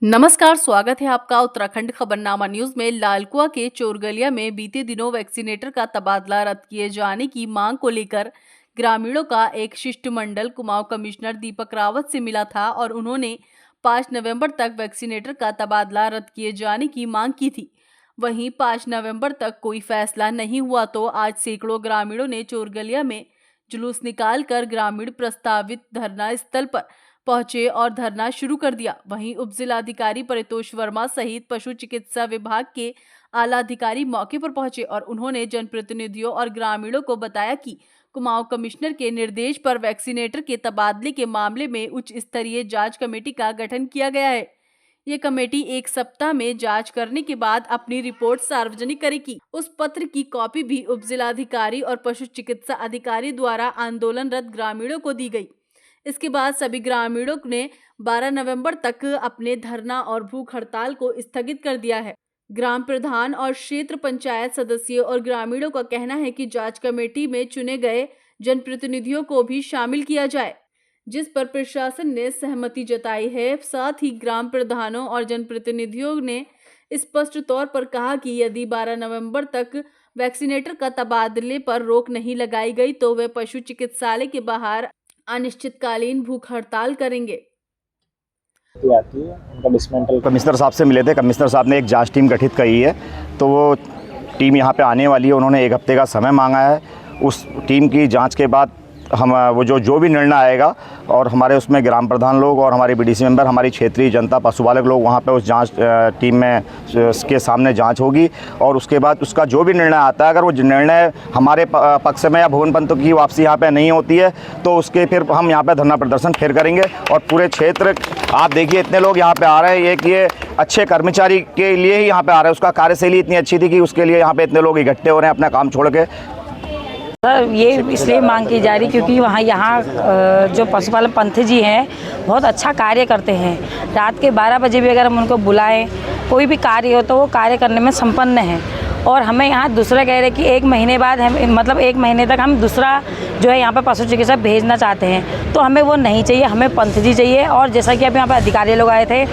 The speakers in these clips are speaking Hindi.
नमस्कार, स्वागत है आपका उत्तराखंड खबरनामा न्यूज में। लालकुआ के चोरगलिया में बीते दिनों वैक्सीनेटर का तबादला रद्द किए जाने की मांग को लेकर ग्रामीणों का एक शिष्टमंडल कुमाऊं कमिश्नर दीपक रावत से मिला था और उन्होंने 5 नवंबर तक वैक्सीनेटर का तबादला रद्द किए जाने की मांग की थी। वहीं 5 नवंबर तक कोई फैसला नहीं हुआ तो आज सैकड़ों ग्रामीणों ने चोरगलिया में जुलूस निकालकर ग्रामीण प्रस्तावित धरना स्थल पर पहुंचे और धरना शुरू कर दिया। वहीं उप जिलाधिकारी परितोष वर्मा सहित पशु चिकित्सा विभाग के आला अधिकारी मौके पर पहुंचे और उन्होंने जनप्रतिनिधियों और ग्रामीणों को बताया कि कुमाऊं कमिश्नर के निर्देश पर वैक्सीनेटर के तबादले के मामले में उच्च स्तरीय जांच कमेटी का गठन किया गया है। ये कमेटी 1 सप्ताह में जांच करने के बाद अपनी रिपोर्ट सार्वजनिक करेगी। उस पत्र की कॉपी भी उप जिलाधिकारी और पशु चिकित्सा अधिकारी द्वारा आंदोलनरत ग्रामीणों को दी गई। इसके बाद सभी ग्रामीणों ने 12 नवंबर तक अपने धरना और भूख हड़ताल को स्थगित कर दिया है। ग्राम प्रधान और क्षेत्र पंचायत सदस्यों और ग्रामीणों का कहना है कि जांच कमेटी में चुने गए जनप्रतिनिधियों को भी शामिल किया जाए, जिस पर प्रशासन ने सहमति जताई है। साथ ही ग्राम प्रधानों और जनप्रतिनिधियों ने स्पष्ट तौर पर कहा कि यदि 12 नवंबर तक वैक्सीनेटर का तबादले पर रोक नहीं लगाई गई तो वे पशु चिकित्सालय के बाहर अनिश्चितकालीन भूख हड़ताल करेंगे। कमिश्नर साहब से मिले थे। कमिश्नर साहब ने एक जांच टीम गठित की है, तो वो टीम यहाँ पे आने वाली है। उन्होंने 1 हफ्ते का समय मांगा है। उस टीम की जांच के बाद हम वो जो भी निर्णय आएगा और हमारे उसमें ग्राम प्रधान लोग और हमारे बीडीसी मेंबर, हमारी क्षेत्रीय जनता, पशुपालक लोग वहाँ पे उस जांच टीम में के सामने जांच होगी और उसके बाद उसका जो भी निर्णय आता है, अगर वो निर्णय हमारे पक्ष में या भुवन पंतों की वापसी यहाँ पे नहीं होती है तो उसके फिर हम यहाँ पे धरना प्रदर्शन फिर करेंगे। और पूरे क्षेत्र, आप देखिए इतने लोग यहाँ पे आ रहे हैं, ये अच्छे कर्मचारी के लिए ही यहाँ पे आ रहे हैं। उसका कार्यशैली इतनी अच्छी थी कि उसके लिए यहाँ पे इतने लोग इकट्ठे हो रहे हैं अपना काम छोड़ के। सर, ये इसलिए मांग की जा रही क्योंकि यहाँ जो पशुपालक पंथ जी हैं बहुत अच्छा कार्य करते हैं। रात के 12 बजे भी अगर हम उनको बुलाएं, कोई भी कार्य हो तो वो कार्य करने में संपन्न है। और हमें यहाँ दूसरा कह रहे कि 1 महीने बाद हम 1 महीने तक हम दूसरा जो है यहाँ पर पशु चिकित्सक भेजना चाहते हैं, तो हमें वो नहीं चाहिए, हमें पंथ जी चाहिए। और जैसा कि अभी यहाँ पर अधिकारी लोग आए थे,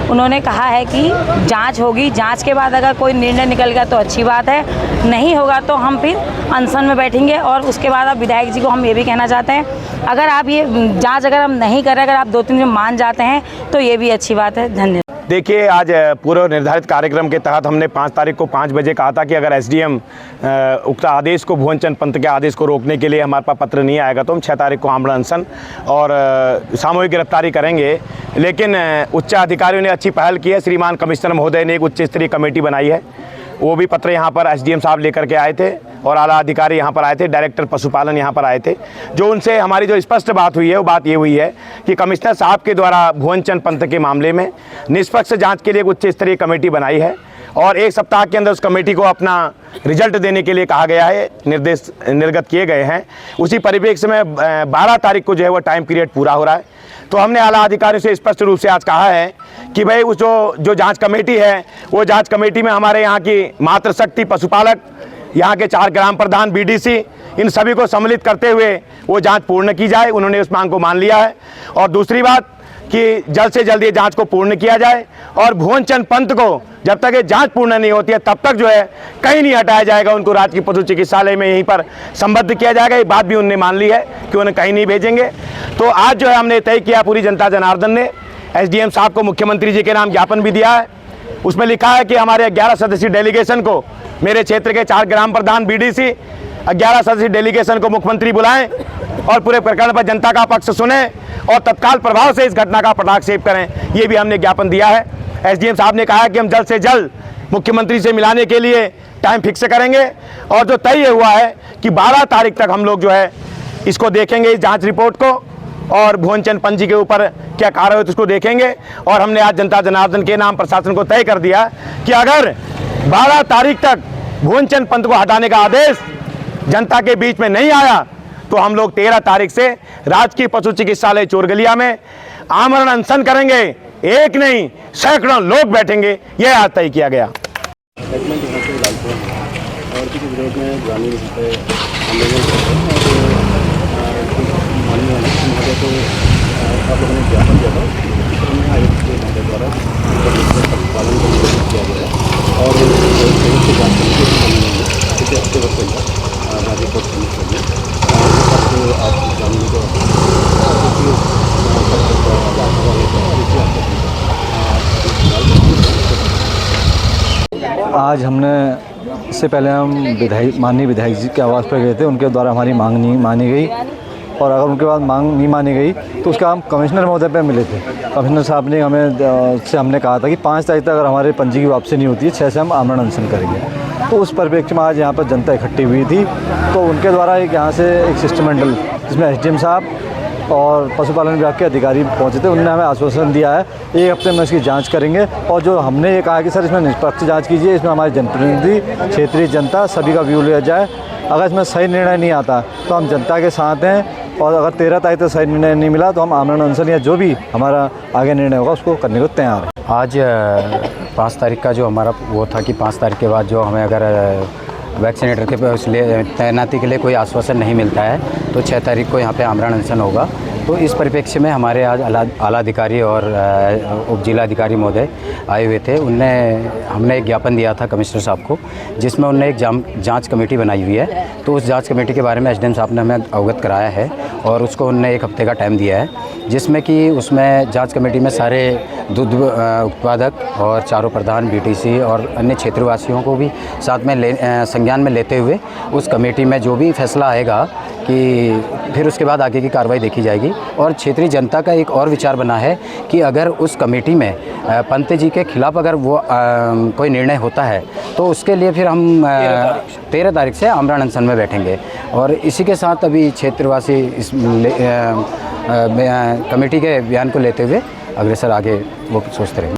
उन्होंने कहा है कि जांच होगी, जांच के बाद अगर कोई निर्णय निकल गया तो अच्छी बात है, नहीं होगा तो हम फिर अनशन में बैठेंगे। और उसके बाद अब विधायक जी को हम ये भी कहना चाहते हैं, अगर आप ये जांच अगर हम नहीं करें, अगर आप 2-3 दिन मान जाते हैं तो ये भी अच्छी बात है। धन्यवाद। देखिए, आज पूर्व निर्धारित कार्यक्रम के तहत हमने 5 तारीख को 5 बजे कहा था कि अगर एसडीएम उक्त आदेश को, भुवन चंद पंत के आदेश को रोकने के लिए हमारे पास पत्र नहीं आएगा तो हम 6 तारीख को आमरण अनशन और सामूहिक गिरफ्तारी करेंगे। लेकिन उच्च अधिकारियों ने अच्छी पहल की है। श्रीमान कमिश्नर महोदय ने एक उच्च स्तरीय कमेटी बनाई है, वो भी पत्र यहाँ पर एसडीएम साहब लेकर के आए थे और आला अधिकारी यहाँ पर आए थे, डायरेक्टर पशुपालन यहाँ पर आए थे। जो उनसे हमारी जो स्पष्ट बात हुई है वो बात ये हुई है कि कमिश्नर साहब के द्वारा भुवन चंद पंत के मामले में निष्पक्ष जांच के लिए एक उच्च स्तरीय कमेटी बनाई है और 1 सप्ताह के अंदर उस कमेटी को अपना रिजल्ट देने के लिए कहा गया है, निर्देश निर्गत किए गए हैं। उसी परिप्रेक्ष्य में 12 तारीख को जो है वो टाइम पीरियड पूरा हो रहा है। तो हमने आला अधिकारियों से स्पष्ट रूप से आज कहा है कि भाई उस जो जांच कमेटी है, वो जांच कमेटी में हमारे यहाँ की मातृशक्ति, पशुपालक, यहाँ के 4 ग्राम प्रधान, बीडीसी, इन सभी को सम्मिलित करते हुए वो जांच पूर्ण की जाए। उन्होंने उस मांग को मान लिया है। और दूसरी बात कि जल्द से जल्द ये जांच को पूर्ण किया जाए और भुवन चंद पंत को जब तक ये जांच पूर्ण नहीं होती है तब तक जो है कहीं नहीं हटाया जाएगा। उनको राजकीय पशु चिकित्सालय में यहीं पर संबद्ध किया जाएगा। ये बात भी उन्होंने मान ली है कि उन्हें कहीं नहीं भेजेंगे। तो आज जो है हमने तय किया, पूरी जनता जनार्दन ने एसडीएम साहब को मुख्यमंत्री जी के नाम ज्ञापन भी दिया है। उसमें लिखा है कि हमारे 11 सदस्यीय डेलीगेशन को, मेरे क्षेत्र के 4 ग्राम प्रधान, बीडीसी, 11 सदस्यीय डेलीगेशन को मुख्यमंत्री बुलाएं और पूरे प्रकरण पर जनता का पक्ष सुने और तत्काल प्रभाव से इस घटना का पटाक्षेप करें। ये भी हमने ज्ञापन दिया है। एसडीएम साहब ने कहा है कि हम जल्द से जल्द मुख्यमंत्री से मिलाने के लिए टाइम फिक्स करेंगे और जो तय हुआ है कि 12 तारीख तक हम लोग जो है इसको देखेंगे, इस जांच रिपोर्ट को, और भुवन चंद पंत जी के ऊपर क्या कार्य हो उसको देखेंगे। और हमने आज जनता जनार्दन के नाम प्रशासन को तय कर दिया कि अगर 12 तारीख तक भुवन चंद पंत को हटाने का आदेश जनता के बीच में नहीं आया तो हम लोग 13 तारीख से राजकीय पशु चिकित्सालय चोरगलिया में आमरण अनशन करेंगे। एक नहीं, सैकड़ों लोग बैठेंगे, यह आज तय किया गया। आप लोगों ने ज्ञापन दिया था, आज हमने इससे पहले हम माननीय विधायक जी के आवास पर गए थे, उनके द्वारा हमारी मांग नहीं मानी गई और अगर उनके बाद मांग नहीं मानी गई तो उसका हम कमिश्नर महोदय पे मिले थे। कमिश्नर साहब ने हमने कहा था कि 5 तारीख तक अगर हमारे पंजी की वापसी नहीं होती है 6 से हम आमरण अनशन करेंगे। तो उस परिप्रेक्ष्य में आज यहाँ पर जनता इकट्ठी हुई थी, तो उनके द्वारा यहाँ से एक शिष्टमंडल जिसमें एसडीएम साहब और पशुपालन विभाग के अधिकारी पहुँचे थे, उन्होंने हमें आश्वासन दिया है 1 हफ्ते में इसकी जांच करेंगे। और जो हमने ये कहा कि सर इसमें निष्पक्ष जांच कीजिए, इसमें हमारे जनप्रतिनिधि, क्षेत्रीय जनता सभी का व्यू लिया जाए। अगर इसमें सही निर्णय नहीं आता तो हम जनता के साथ हैं और अगर 13 तारीख तक सही निर्णय नहीं मिला तो हम आमरण अनशन या जो भी हमारा आगे निर्णय होगा उसको करने को तैयार हैं। आज 5 तारीख का जो हमारा वो था कि 5 तारीख के बाद जो हमें अगर वैक्सीनेटर के लिए तैनाती के लिए कोई आश्वासन नहीं मिलता है तो 6 तारीख को यहाँ पे आमरण अनशन होगा। तो इस परिप्रेक्ष्य में हमारे आज आला अधिकारी और उप जिला अधिकारी महोदय आए हुए थे। हमने एक ज्ञापन दिया था कमिश्नर साहब को, जिसमें उन्होंने एक जांच कमेटी बनाई हुई है। तो उस जांच कमेटी के बारे में एसडीएम साहब ने हमें अवगत कराया है और उसको उन्होंने 1 हफ्ते का टाइम दिया है, जिसमें कि उसमें जांच कमेटी में सारे दूध उत्पादक और चारों प्रधान बीटीसी और अन्य क्षेत्रवासियों को भी साथ में संज्ञान में लेते हुए उस कमेटी में जो भी फैसला आएगा कि फिर उसके बाद आगे की कार्रवाई देखी जाएगी। और क्षेत्रीय जनता का एक और विचार बना है कि अगर उस कमेटी में पंत जी के खिलाफ अगर वो कोई निर्णय होता है तो उसके लिए फिर हम 13 तारीख से आमरण अनशन में बैठेंगे। और इसी के साथ अभी क्षेत्रवासी इस कमेटी के बयान को लेते हुए अग्रसर आगे वो सोचते रहेंगे।